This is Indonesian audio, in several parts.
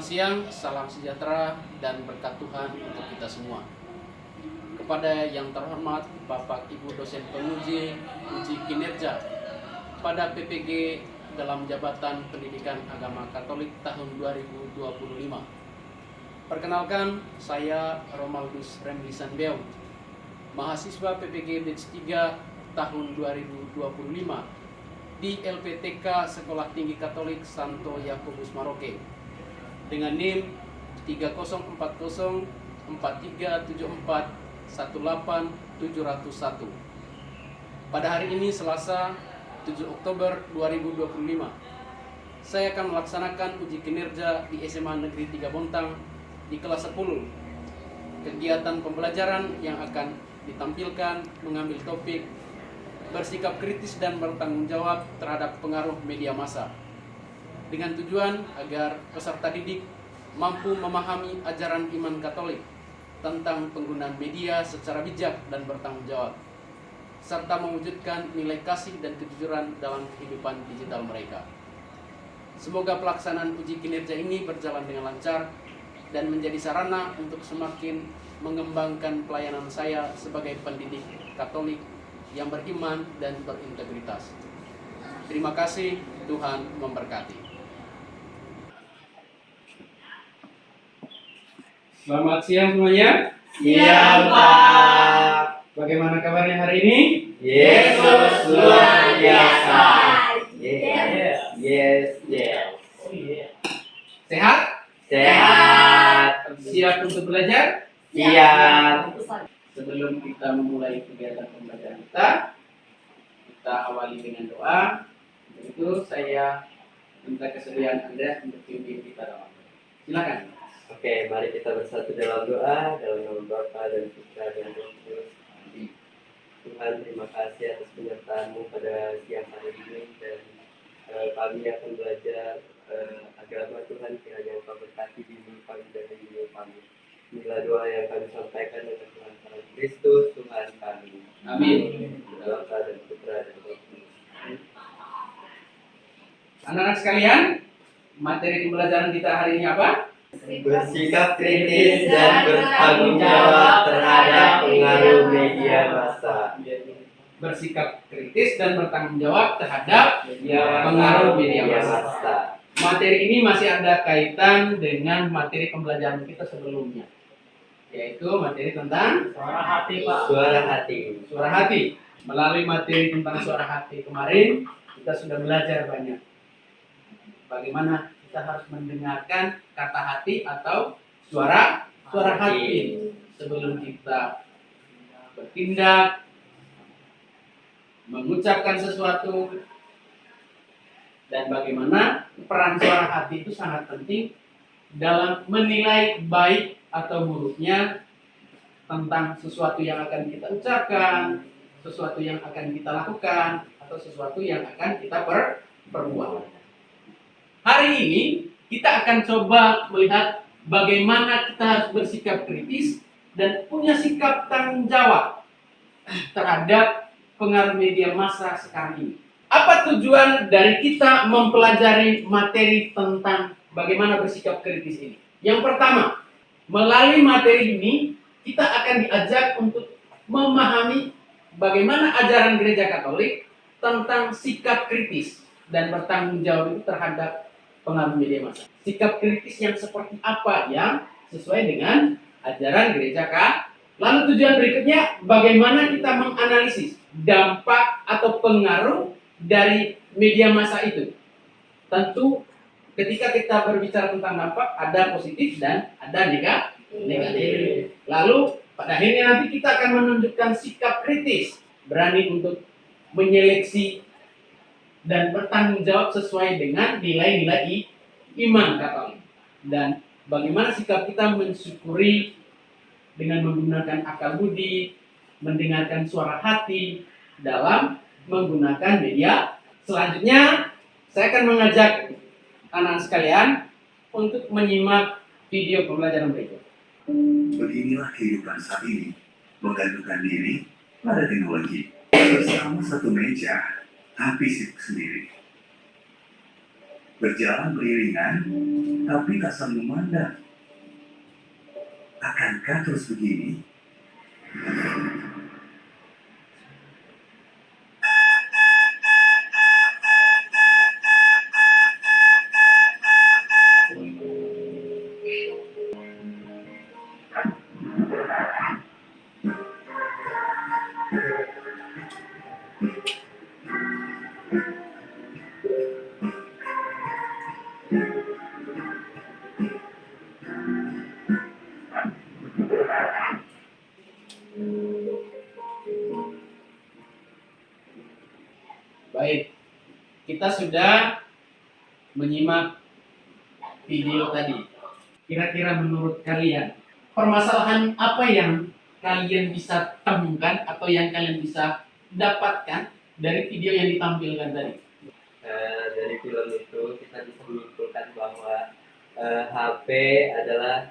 Selamat siang, salam sejahtera dan berkat Tuhan untuk kita semua. Kepada yang terhormat Bapak Ibu dosen penguji uji kinerja pada PPG dalam Jabatan Pendidikan Agama Katolik tahun 2025. Perkenalkan, saya Romaldus Remlisan Beong, mahasiswa PPG Batch 3 tahun 2025 di LPTK Sekolah Tinggi Katolik Santo Yakobus Maroke dengan NIM 304043741871. Pada hari ini Selasa 7 Oktober 2025, saya akan melaksanakan uji kinerja di SMA Negeri 3 Bontang di kelas 10. Kegiatan pembelajaran yang akan ditampilkan mengambil topik bersikap kritis dan bertanggung jawab terhadap pengaruh media massa, dengan tujuan agar peserta didik mampu memahami ajaran iman Katolik tentang penggunaan media secara bijak dan bertanggung jawab, serta mewujudkan nilai kasih dan kejujuran dalam kehidupan digital mereka. Semoga pelaksanaan uji kinerja ini berjalan dengan lancar dan menjadi sarana untuk semakin mengembangkan pelayanan saya sebagai pendidik Katolik yang beriman dan berintegritas. Terima kasih, Tuhan memberkati. Selamat siang semuanya. Siang, Pak. Bagaimana kabarnya hari ini? Yesus luar biasa. Yes. Sehat? Sehat. Siap untuk belajar? Siap. Sebelum kita memulai kegiatan pembelajaran kita awali dengan doa. Untuk itu saya minta kesediaan Anda untuk pimpin kita dalam doa. Silakan. Oke, mari kita bersatu dalam doa dalam nama Bapa dan Putra dan Roh Kudus. Amin. Tuhan, terima kasih atas penyertaan-Mu pada siang hari ini, dan kami akan belajar agama Tuhan. Kiranya Engkau berkati diri kami dan diri kami. Inilah doa yang kami sampaikan dengan Tuhan Kristus Tuhan kami. Amin. Dalam Bapa dan Putra dan Roh Kudus. Anak-anak sekalian, materi pembelajaran kita hari ini apa? Bersikap kritis dan bertanggung jawab terhadap pengaruh media massa. Bersikap kritis dan bertanggung jawab terhadap pengaruh media massa. Materi ini masih ada kaitan dengan materi pembelajaran kita sebelumnya, yaitu materi tentang suara hati, Pak. Suara hati. Melalui materi tentang suara hati kemarin, kita sudah belajar banyak bagaimana kita harus mendengarkan kata hati atau suara hati sebelum kita bertindak, mengucapkan sesuatu, dan bagaimana peran suara hati itu sangat penting dalam menilai baik atau buruknya tentang sesuatu yang akan kita ucapkan, sesuatu yang akan kita lakukan, atau sesuatu yang akan kita perbuat. Hari ini kita akan coba melihat bagaimana kita harus bersikap kritis dan punya sikap tanggung jawab terhadap pengaruh media massa sekarang ini. Apa tujuan dari kita mempelajari materi tentang bagaimana bersikap kritis ini? Yang pertama, melalui materi ini kita akan diajak untuk memahami bagaimana ajaran Gereja Katolik tentang sikap kritis dan bertanggung jawab itu terhadap pengaruh media massa. Sikap kritis yang seperti apa yang sesuai dengan ajaran Gereja Katolik. Lalu tujuan berikutnya, bagaimana kita menganalisis dampak atau pengaruh dari media massa itu. Tentu ketika kita berbicara tentang dampak, ada positif dan ada negatif. Lalu pada akhirnya nanti kita akan menunjukkan sikap kritis, berani untuk menyeleksi dan bertanggung jawab sesuai dengan nilai-nilai iman Katolik. Dan bagaimana sikap kita mensyukuri dengan menggunakan akal budi, mendengarkan suara hati dalam menggunakan media. Selanjutnya, saya akan mengajak anak sekalian untuk menyimak video pembelajaran berikut. Beginilah kehidupan saat ini, menggantungkan diri pada teknologi, bersama satu meja, tapi sibuk sendiri. berjalan beriringan, tapi tak saling memandang. Akankah terus begini? Baik, kita sudah menyimak video tadi. Kira-kira menurut kalian, permasalahan apa yang kalian bisa temukan atau yang kalian bisa dapatkan dari video yang ditampilkan tadi? Dari film itu kita bisa menyimpulkan bahwa HP adalah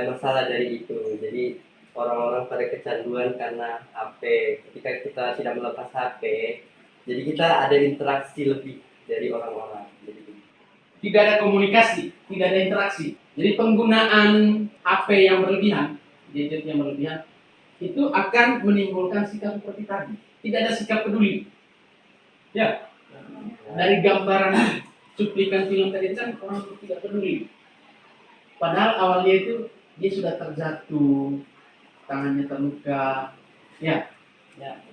masalah dari itu. Jadi orang-orang pada kecanduan karena HP. Ketika kita tidak melepas HP, jadi kita ada interaksi lebih dari orang-orang. Jadi Tidak ada komunikasi, tidak ada interaksi. Jadi penggunaan HP yang berlebihan, gadget yang berlebihan, itu akan menimbulkan sikap seperti tadi. Tidak ada sikap peduli. Ya, dari gambaran cuplikan film tadi kan orang tidak peduli. Padahal awalnya itu dia sudah terjatuh, tangannya terluka, ya, ya.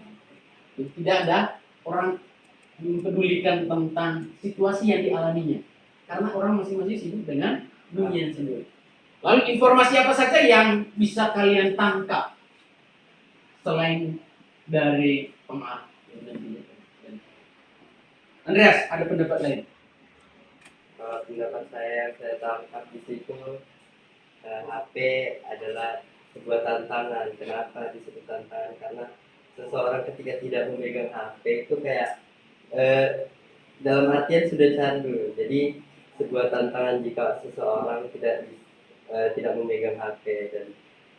Tidak ada orang mempedulikan tentang situasi yang dialaminya, karena orang masing-masing sibuk dengan dunia sendiri. Lalu informasi apa saja yang bisa kalian tangkap selain dari pengaruh? Andreas, ada pendapat lain? kalau pendapat saya tangkap di situ HP adalah sebuah tantangan. Kenapa disebut tantangan? Karena seseorang ketika tidak memegang HP itu kayak dalam artian sudah candu. Jadi sebuah tantangan jika seseorang tidak memegang HP, dan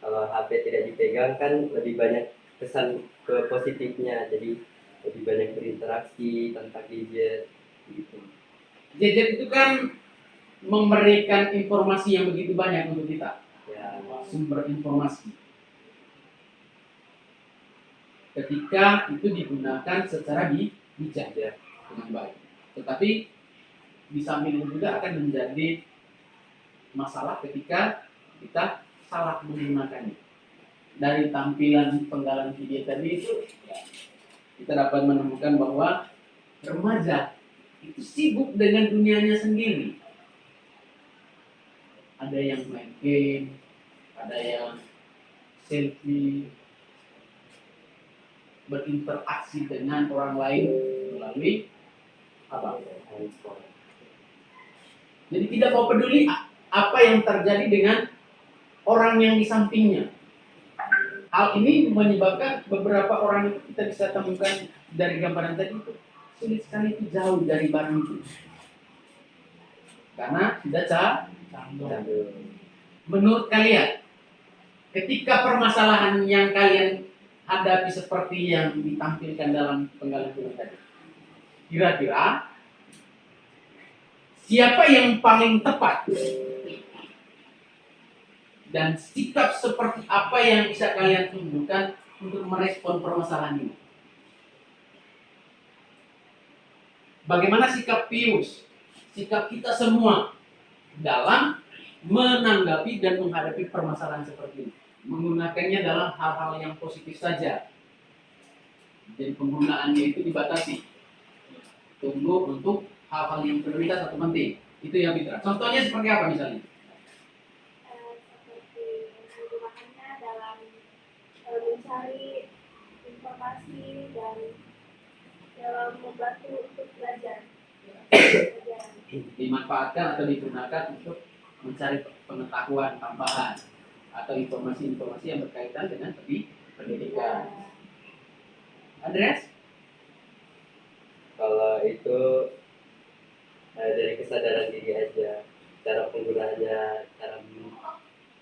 kalau HP tidak dipegang kan lebih banyak kesan ke positifnya. Jadi lebih banyak berinteraksi tentang gadget gitu. Gadget itu kan memberikan informasi yang begitu banyak untuk kita, Ya, sumber informasi. Ketika itu digunakan secara bijak ya. dengan baik. Tetapi di samping itu juga akan menjadi masalah ketika kita salah menggunakannya. Dari tampilan penggalan video tadi itu, ya, kita dapat menemukan bahwa remaja itu sibuk dengan dunianya sendiri. Ada yang main game, ada yang selfie, berinteraksi dengan orang lain melalui apa? Handphone. Jadi tidak mau peduli apa yang terjadi dengan orang yang di sampingnya. Hal ini menyebabkan beberapa orang itu kita bisa temukan dari gambaran tadi itu sulit sekali itu jauh dari barang itu. Karena tidak candu. Menurut kalian, ketika permasalahan yang kalian hadapi seperti yang ditampilkan dalam penggalan film tadi, kira-kira siapa yang paling tepat dan sikap seperti apa yang bisa kalian tunjukkan untuk merespon permasalahan ini? Bagaimana sikap Pius, sikap kita semua dalam menanggapi dan menghadapi permasalahan seperti ini? Menggunakannya dalam hal-hal yang positif saja. Jadi penggunaannya itu dibatasi. Tunggu untuk hal-hal yang prioritas atau penting. Itu yang Fitra. Contohnya seperti apa misalnya? Seperti menggunakannya dalam mencari informasi dan dalam membantu untuk belajar. Dimanfaatkan atau digunakan untuk mencari pengetahuan tambahan atau informasi-informasi yang berkaitan dengan pendidikan. Andreas? Kalau itu dari kesadaran diri aja, cara penggunaannya, cara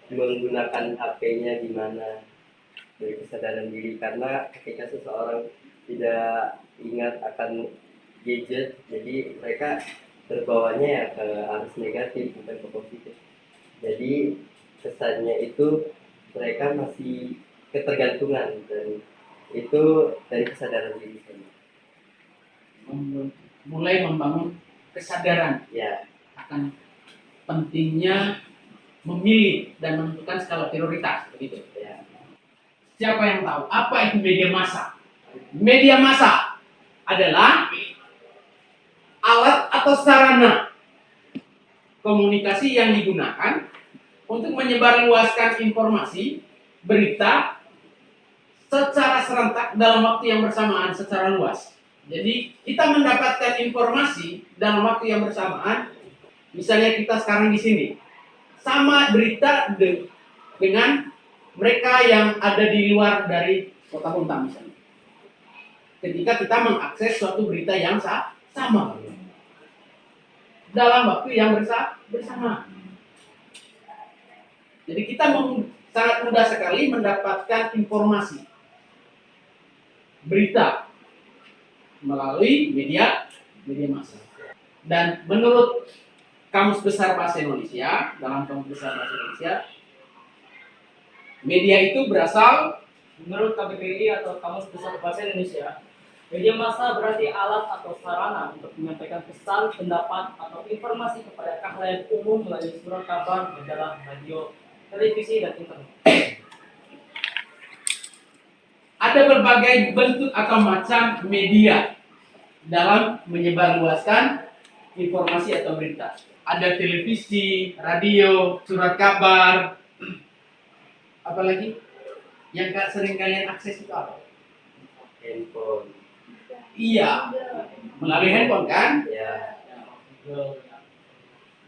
menggunakan HP-nya gimana, dari kesadaran diri. Karena ketika seseorang tidak ingat akan gadget, jadi mereka terbawanya ya ke arus negatif bukan ke positif. Jadi kesannya itu mereka masih ketergantungan, dan itu dari kesadaran diri sendiri. Mulai membangun kesadaran Ya, akan pentingnya memilih dan menentukan skala prioritas, begitu. ya. Siapa yang tahu apa itu media massa? Media massa adalah alat atau sarana komunikasi yang digunakan untuk menyebarluaskan informasi, berita secara serentak dalam waktu yang bersamaan secara luas. Jadi kita mendapatkan informasi dalam waktu yang bersamaan. Misalnya kita sekarang di sini, sama berita dengan mereka yang ada di luar dari kota Bontang misalnya. Ketika kita mengakses suatu berita yang sama dalam waktu yang bersama. Jadi kita sangat mudah sekali mendapatkan informasi berita melalui media massa. Dan menurut Kamus Besar Bahasa Indonesia, dalam Kamus Besar Bahasa Indonesia, media itu berasal Menurut KBBI atau Kamus Besar Bahasa Indonesia, media massa berarti alat atau sarana untuk menyampaikan pesan, pendapat, atau informasi kepada khalayak umum melalui surat kabar, majalah, radio, televisi, dan internet. ada berbagai bentuk atau macam media dalam menyebarluaskan informasi atau berita. Ada televisi, radio, surat kabar, apalagi yang sering kalian akses itu apa? Handphone. Iya, melalui handphone kan? Ya,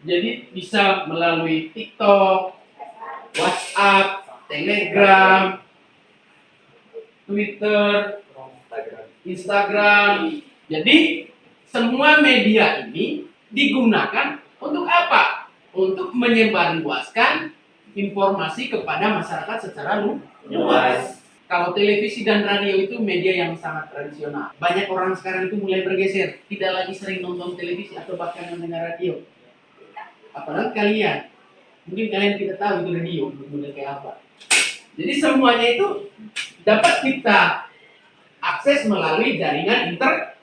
Jadi bisa melalui TikTok, WhatsApp, Telegram, Twitter, Instagram. Jadi semua media ini digunakan untuk apa? Untuk menyebarluaskan informasi kepada masyarakat secara luas. Kalau televisi dan radio itu media yang sangat tradisional. Banyak orang sekarang itu mulai bergeser, tidak lagi sering nonton televisi atau bahkan mendengar radio. Apalagi kalian, mungkin kalian tidak tahu itu radio, model kayak apa. Jadi semuanya itu dapat kita akses melalui jaringan internet.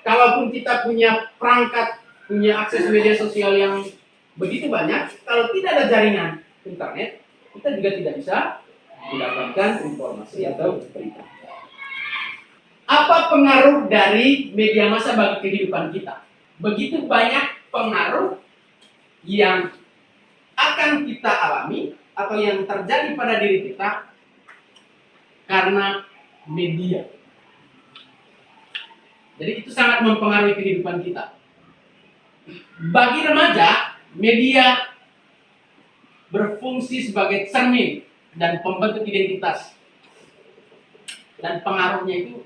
Kalaupun kita punya perangkat, punya akses media sosial yang begitu banyak, kalau tidak ada jaringan internet, kita juga tidak bisa mendapatkan informasi atau berita. Apa pengaruh dari media massa bagi kehidupan kita? Begitu banyak pengaruh yang akan kita alami atau yang terjadi pada diri kita karena media. Jadi itu sangat mempengaruhi kehidupan kita. Bagi remaja, media berfungsi sebagai cermin dan pembentuk identitas. Dan pengaruhnya itu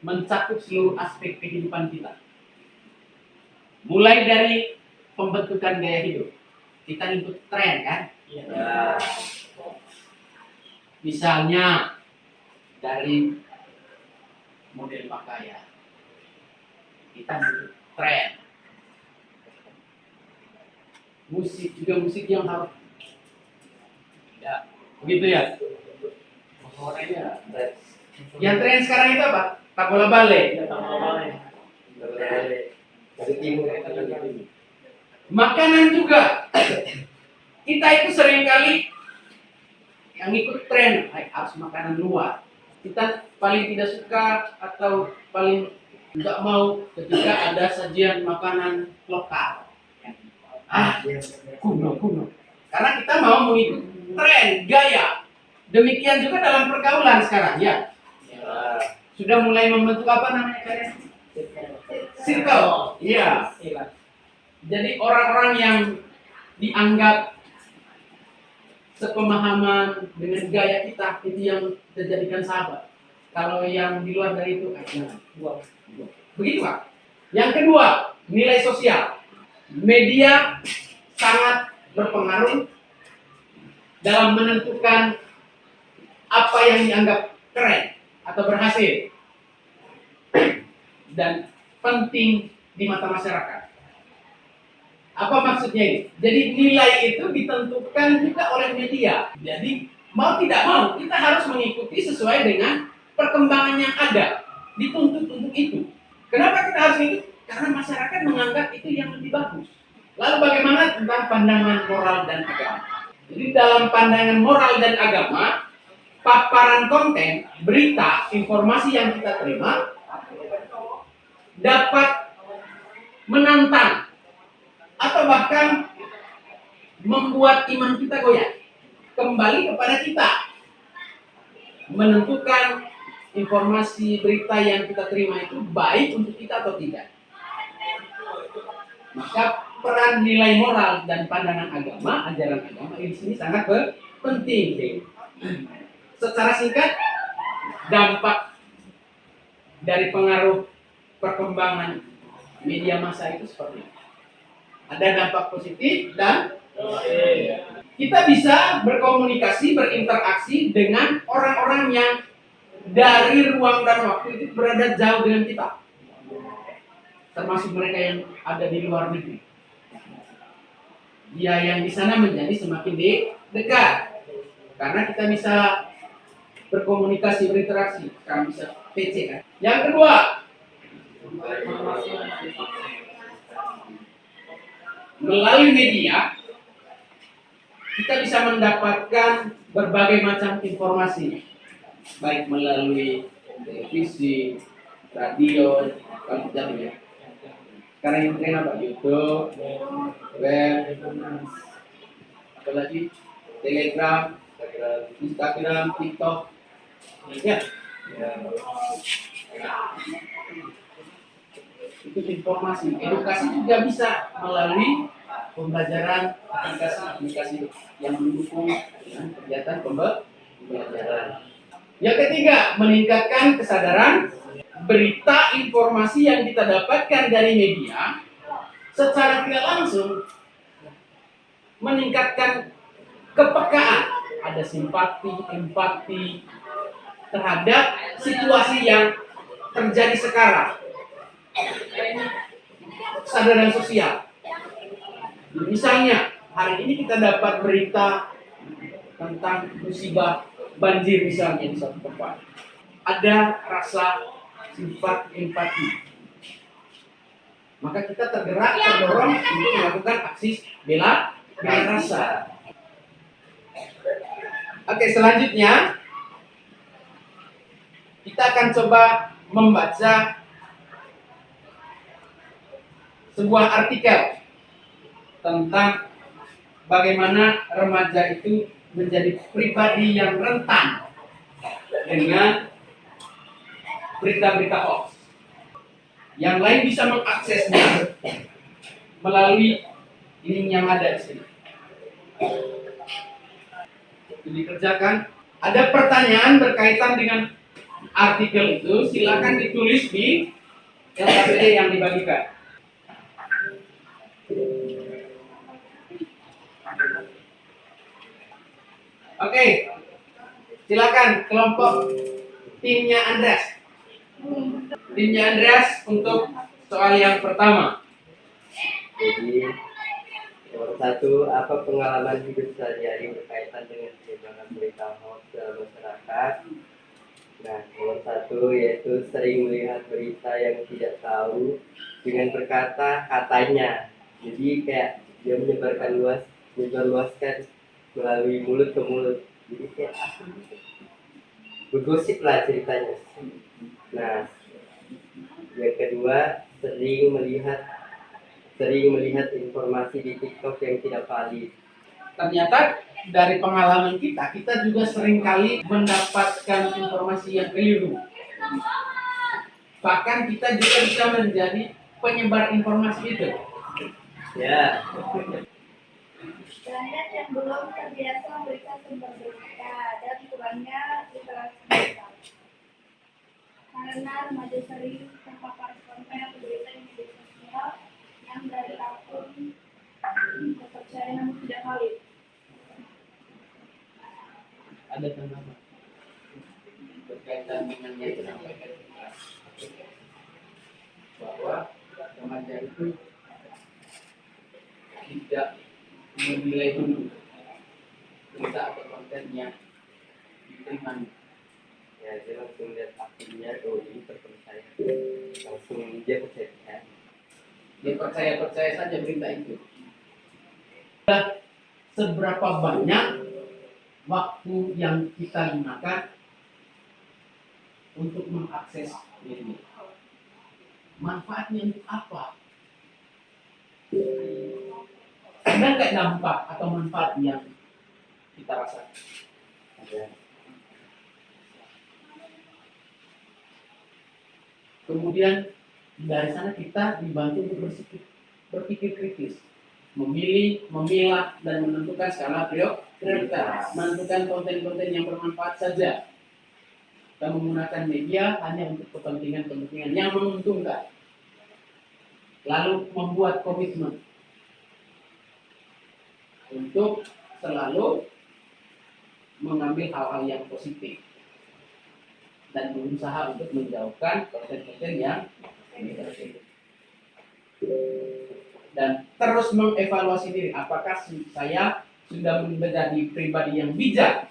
mencakup seluruh aspek kehidupan kita. Mulai dari pembentukan gaya hidup. Kita ikut tren kan? ya, Misalnya dari model pakaian. Kita ikut tren. Musik juga, musik yang harus ya, begitu ya. Orangnya. Yang tren sekarang itu apa? Tabola bale. dari timur. Makanan juga. Kita itu seringkali yang ikut tren, harus makanan luar. Kita paling tidak suka atau paling nggak mau ketika ada sajian makanan lokal. Kuno. Karena kita mau mengikut tren, gaya. Demikian juga dalam pergaulan sekarang ya. Sudah mulai membentuk apa namanya kalian? Circle. Iya. Jadi orang-orang yang dianggap sepemahaman dengan gaya kita itu yang dijadikan sahabat. Kalau yang di luar dari itu, jangan. Begitu Pak. Yang kedua, nilai sosial. Media sangat berpengaruh dalam menentukan apa yang dianggap keren atau berhasil dan penting di mata masyarakat. Apa maksudnya ini? Jadi nilai itu ditentukan juga oleh media. Jadi mau tidak mau kita harus mengikuti sesuai dengan perkembangan yang ada. Dituntut untuk itu. Kenapa kita harus itu? Karena masyarakat menganggap itu yang lebih bagus. Lalu bagaimana tentang pandangan moral dan agama? Jadi dalam pandangan moral dan agama, paparan konten, berita, informasi yang kita terima dapat menantang atau bahkan membuat iman kita goyah. Kembali kepada kita menentukan informasi berita yang kita terima itu baik untuk kita atau tidak. Maka peran nilai moral dan pandangan agama, ajaran agama di sini sangat penting. Secara singkat, dampak dari pengaruh perkembangan media massa itu seperti ini. Ada dampak positif dan kita bisa berkomunikasi, berinteraksi dengan orang-orang yang dari ruang dan waktu itu berada jauh dengan kita. Termasuk mereka yang ada di luar negeri. Dia yang di sana menjadi semakin dekat. Karena kita bisa berkomunikasi, berinteraksi. Sekarang bisa PC kan. Yang kedua, melalui media kita bisa mendapatkan berbagai macam informasi, baik melalui televisi, radio, kalau kita lihat. Sekarang yang tren apa? YouTube, web, apalagi Telegram, Instagram, TikTok. Ya. Itu informasi. Edukasi juga bisa melalui pembelajaran aplikasi yang mendukung kegiatan pembelajaran. Yang ketiga, meningkatkan kesadaran berita informasi yang kita dapatkan dari media secara tidak langsung meningkatkan kepekaan, ada simpati, empati terhadap situasi yang terjadi sekarang. Kesadaran sosial. Misalnya, hari ini kita dapat berita tentang musibah banjir misalnya di satu tempat. Ada rasa sifat empati. Maka kita tergerak, terdorong untuk melakukan aksi bela rasa. Oke, selanjutnya kita akan coba membaca sebuah artikel tentang bagaimana remaja itu menjadi pribadi yang rentan dengan berita-berita hoax. Yang lain bisa mengaksesnya melalui link yang ada di sini. Itu dikerjakan. Ada pertanyaan berkaitan dengan artikel itu, silakan ditulis di LKPD yang dibagikan. Oke, silakan kelompok timnya Andreas. Timnya Andreas untuk soal yang pertama. Jadi nomor satu, apa pengalaman hidup sehari-hari berkaitan dengan penyebaran berita hoax dalam masyarakat? Nah, nomor satu yaitu sering melihat berita yang tidak tahu dengan berkata katanya. Jadi kayak dia menyebarluaskan melalui mulut ke mulut. Jadi kayak bergosip lah ceritanya. Nah, yang kedua, sering melihat informasi di TikTok yang tidak valid. Ternyata dari pengalaman kita juga seringkali mendapatkan informasi yang keliru. Bahkan kita juga bisa menjadi penyebar informasi itu. Ya. Banyak yang belum terbiasa membaca sumber berita dan kurangnya literasi digital. Karena remaja sering terpapar konten atau berita di media sosial yang dari akun terpercaya namun tidak valid. Ada tanggapan berkaitan dengan yang disampaikan bahwa remaja itu tidak menilai dulu berita atau konten yang diterimanya. Ya, dia langsung lihat akunnya, oh ini terpercaya, langsung dia percaya. Dia percaya saja berita itu. Seberapa banyak waktu yang kita gunakan untuk mengakses media? Manfaatnya untuk apa? Ada nggak dampak atau manfaat yang kita rasakan? Ada. Kemudian dari sana kita dibantu untuk berpikir kritis, memilih, memilah, dan menentukan skala prioritas, menentukan konten-konten yang bermanfaat saja. Kita menggunakan media hanya untuk kepentingan-kepentingan yang menguntungkan. Lalu membuat komitmen untuk selalu mengambil hal-hal yang positif dan berusaha untuk menjauhkan konten-konten yang negatif. Dan terus mengevaluasi diri, apakah saya sudah menjadi pribadi yang bijak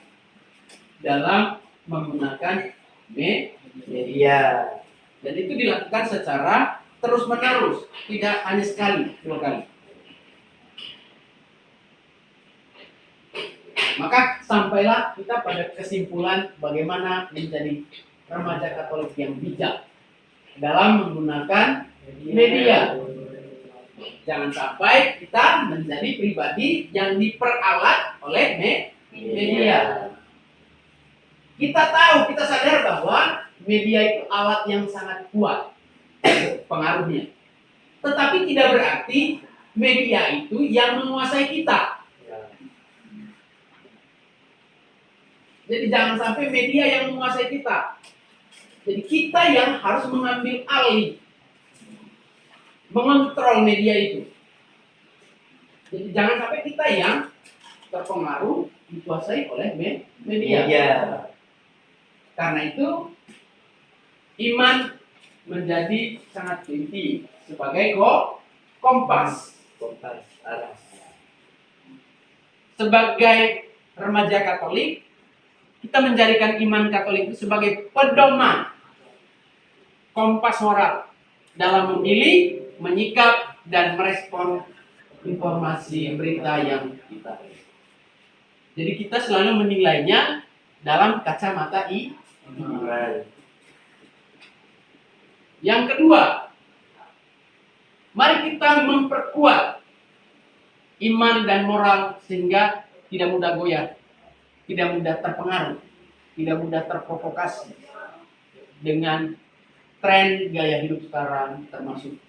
dalam menggunakan media. Dan itu dilakukan secara terus menerus, tidak hanya sekali, 2 kali. Maka sampailah kita pada kesimpulan bagaimana menjadi remaja Katolik yang bijak dalam menggunakan media. Jangan sampai kita menjadi pribadi yang diperalat oleh media. Kita tahu, kita sadar bahwa media itu alat yang sangat kuat pengaruhnya. Tetapi tidak berarti media itu yang menguasai kita. Jadi jangan sampai media yang menguasai kita. Jadi kita yang harus mengambil alih, mengontrol media itu. Jadi jangan sampai kita yang terpengaruh dikuasai oleh media. Karena itu iman menjadi sangat penting sebagai kompas Arah. sebagai remaja Katolik. Kita menjadikan iman Katolik itu sebagai pedoman kompas moral dalam memilih, menyikap, dan merespon informasi berita yang kita. Jadi kita selalu menilainya dalam kacamata iman. Yang kedua, mari kita memperkuat iman dan moral sehingga tidak mudah goyah, tidak mudah terpengaruh, tidak mudah terprovokasi dengan tren gaya hidup sekarang, termasuk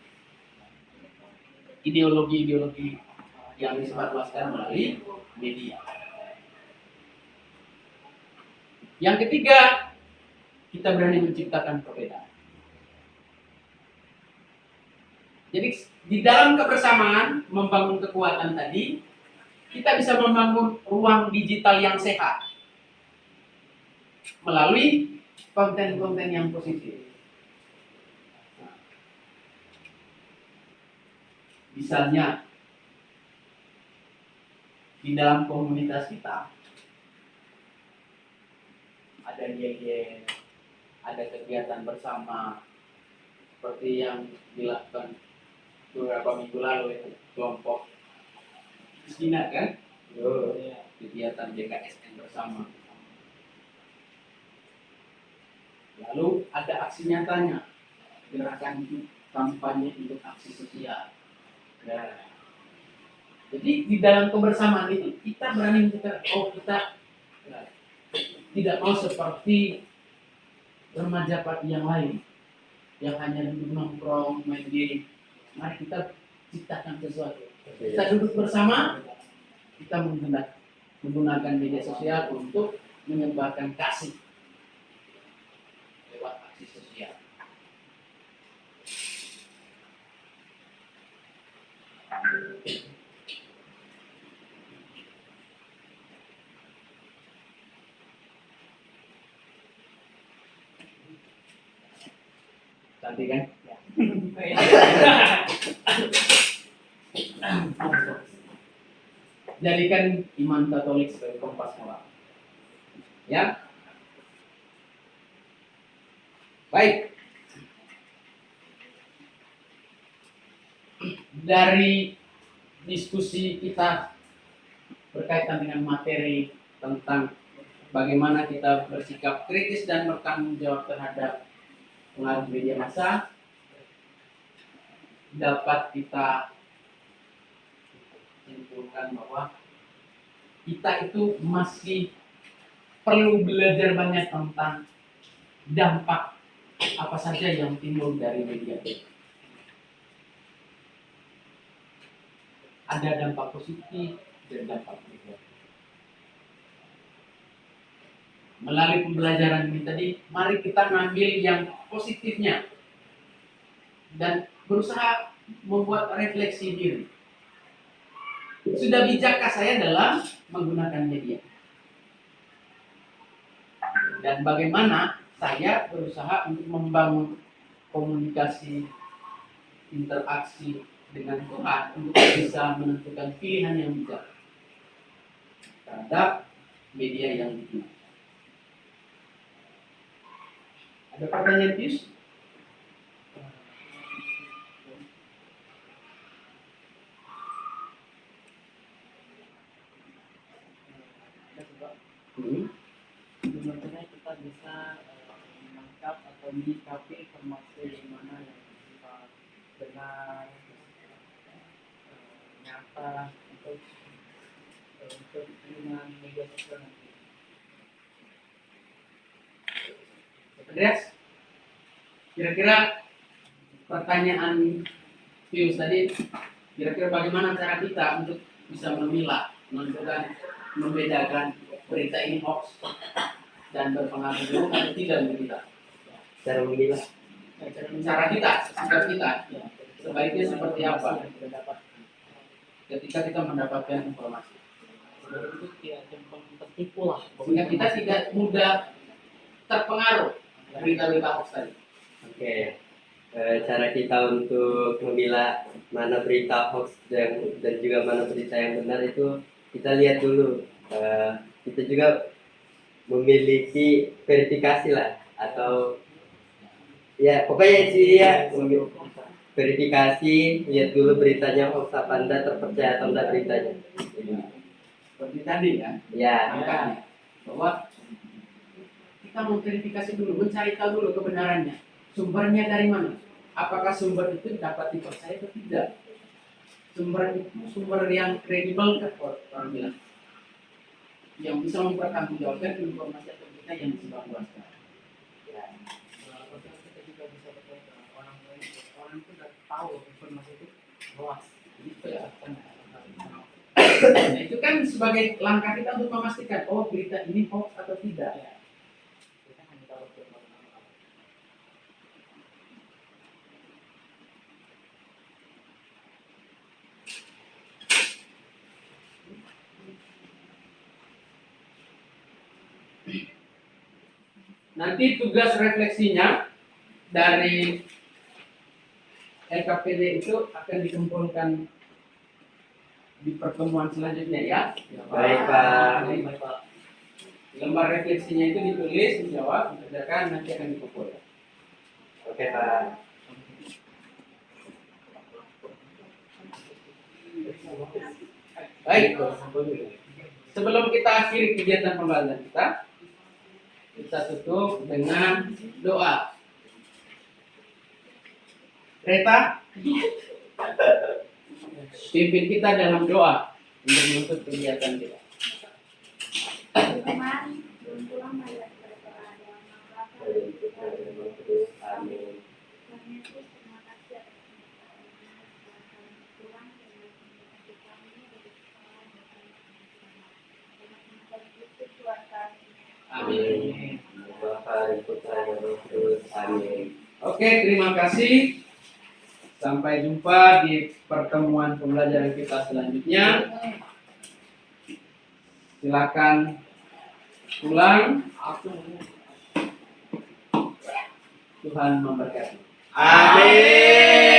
ideologi-ideologi yang disebarluaskan melalui media. Yang ketiga, kita berani menciptakan perbedaan. Jadi di dalam kebersamaan membangun kekuatan tadi, kita bisa membangun ruang digital yang sehat melalui konten-konten yang positif. Misalnya di dalam komunitas kita ada yel-yel, ada kegiatan bersama seperti yang dilakukan beberapa minggu lalu itu kelompok Cina kan, kegiatan BKSN bersama. Lalu ada aksi nyatanya, gerakan kampanye untuk aksi sosial. Nah, jadi di dalam kebersamaan itu kita berani kita tidak mau seperti remaja yang lain yang hanya duduk nongkrong main game. Mari kita ciptakan sesuatu. Kita duduk bersama, kita menggunakan media sosial untuk menyebarkan kasih lewat aksi sosial. Cantik kan? Ya. Jadikan iman Katolik sebagai kompas moral. Ya. Baik. Dari diskusi kita berkaitan dengan materi tentang bagaimana kita bersikap kritis dan bertanggung jawab terhadap pengaruh media massa, dapat kita simpulkan bahwa kita itu masih perlu belajar banyak tentang dampak apa saja yang timbul dari media. Ada dampak positif dan dampak negatif. Melalui pembelajaran ini tadi, mari kita ngambil yang positifnya dan berusaha membuat refleksi diri. Sudah bijakkah saya dalam menggunakan media? Dan bagaimana saya berusaha untuk membangun komunikasi, interaksi dengan Tuhan untuk bisa menentukan pilihan yang bijak terhadap media yang digunakan. Ada pertanyaan, Pius? Sebenarnya kita bisa menangkap atau menyikapi informasi yang mana yang kita benar, nyata untuk dengan media sosial nanti. Andreas? Kira-kira pertanyaan Pius tadi, kira-kira bagaimana cara kita untuk bisa memilah, menentukan, membedakan berita ini hoax dan berpengaruh buruk atau tidak bagi kita? Cara memilah. Cara kita, sikap kita, sebaiknya seperti apa ketika kita mendapatkan informasi? Sebenarnya itu tidak gampang tertipu lah. Sehingga kita tidak mudah terpengaruh berita-berita hoax tadi. Oke. Cara kita untuk memilah mana berita hoax dan juga mana berita yang benar itu kita lihat dulu. Kita juga memiliki verifikasi lah, atau ya pokoknya sih ya, verifikasi, lihat dulu beritanya hoax apa enggak, terpercaya atau enggak beritanya. Seperti tadi kan, Ya, angkanya bahwa kita memverifikasi dulu, mencari tahu dulu kebenarannya, sumbernya dari mana, apakah sumber itu dapat dipercaya atau tidak, sumber itu sumber yang kredibel kan, orang bilang, yang bisa mempertanggungjawabkan informasi atau berita yang disebarluaskan. Kita juga bisa bertanya ke orang lain, orang itu sudah tahu informasi itu luas. Gitu ya. Nah, itu kan sebagai langkah kita untuk memastikan, oh berita ini hoax atau tidak. Kita hanya tahu informasi. Nanti tugas refleksinya dari LKPD itu akan dikumpulkan di pertemuan selanjutnya ya. Baik, Pak. Baik, Pak. Lembar refleksinya itu ditulis, dijawab, dikerjakan, nanti akan dikumpulkan. oke Pak. Baik. Sebelum kita akhiri kegiatan pembelajaran kita tutup dengan doa. Reta, pimpin kita dalam doa untuk menutup kegiatan kita. Firman, beruntung mayat berdoa dalam nama Bapa dan Putra dan Roh Kudus. Amin. Tuhan Yesus, terima kasih atas pengetahuannya. Tuhan yang memberkati kami dari sekolah dan Tuhan Yesus Tuhan kami. Amin. Bapa dan Putra dan Roh Kudus. Amin. Oke, terima kasih. Sampai jumpa di pertemuan pembelajaran kita selanjutnya. Silakan pulang. Tuhan memberkati. Amin.